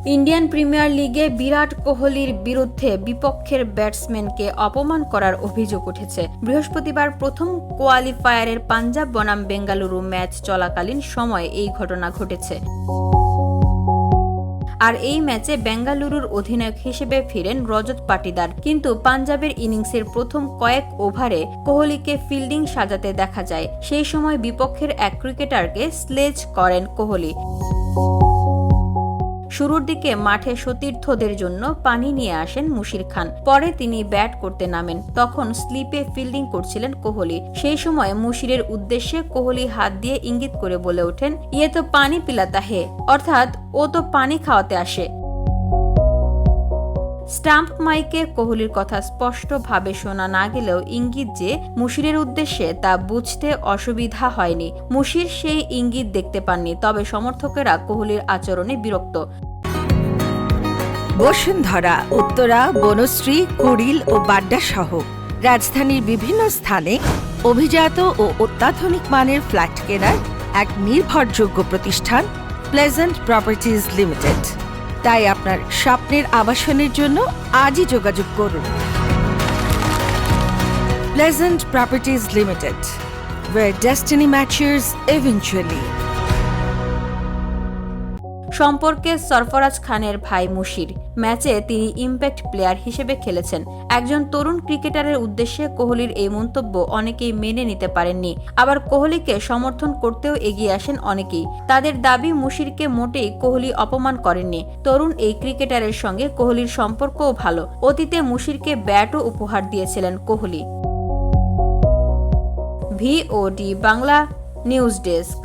Indian premier লিগে বিরাট কোহলির বিরুদ্ধে বিপক্ষের ব্যাটসম্যানকে অপমান করার অভিযোগ উঠেছে। বৃহস্পতিবার প্রথম কোয়ালিফায়ারের পাঞ্জাব বনাম বেঙ্গালুরু ম্যাচ চলাকালীন সময়ে এই ঘটনা ঘটেছে। আর এই ম্যাচে বেঙ্গালুরুর অধিনায়ক হিসেবে ফিরেন রজত পাটিদার। কিন্তু পাঞ্জাবের ইনিংসের প্রথম কয়েক ওভারে কোহলিকে ফিল্ডিং সাজাতে দেখা যায়। সেই সময় বিপক্ষের এক ক্রিকেটারকে স্লেজ করেন কোহলি। শুরুর দিকে মাঠে সতীর্থদের জন্য পানি নিয়ে আসেন মুশির খান। পরে তিনি ব্যাট করতে নামেন। তখন স্লিপে ফিল্ডিং করছিলেন কোহলি। সেই সময় মুশিরের উদ্দেশ্যে কোহলি হাত দিয়ে ইঙ্গিত করে বলে ওঠেন, ইয়ে তো পানি পিলাতা হে, অর্থাৎ ও তো পানি খাওয়াতে আসে। স্টাম্প মাইকে কোহলির কথা স্পষ্টভাবে শোনা না গেলেও ইঙ্গিত যে মুশিরের উদ্দেশ্যে তা বুঝতে অসুবিধা হয়নি। মুশির সেই ইঙ্গিত দেখতে পাননি, তবে সমর্থকেরা কোহলির আচরণে বিরক্ত। বসুন্ধরা, উত্তরা, বনশ্রী, কুড়িল ও বাড্ডা সহ রাজধানীর বিভিন্ন স্থানে অভিজাত ও অত্যাধুনিক মানের ফ্ল্যাট কেনার এক নির্ভরযোগ্য প্রতিষ্ঠান প্লেজেন্ট প্রপার্টিজ লিমিটেড। তাই আপনার স্বপ্নের আবাসনের জন্য আজই যোগাযোগ করুন। Pleasant properties limited, where destiny matches eventually। সম্পর্কে সরফরাজ খানের ভাই মুশির। ম্যাচে তিনি ইম্প্যাক্ট প্লেয়ার হিসেবে খেলেছেন। একজন তরুণ ক্রিকেটারের উদ্দেশ্যে কোহলির এই মন্তব্য অনেকেই মেনে নিতে পারেননি। আবার কোহলিকে সমর্থন করতেও এগিয়ে আসেন অনেকেই। তাদের দাবি, মুশিরকে মোটেই কোহলি অপমান করেননি। তরুণ এই ক্রিকেটারের সঙ্গে কোহলির সম্পর্কও ভালো। অতীতে মুশিরকে ব্যাটও উপহার দিয়েছিলেন Kohli. VOD Bangla news desk.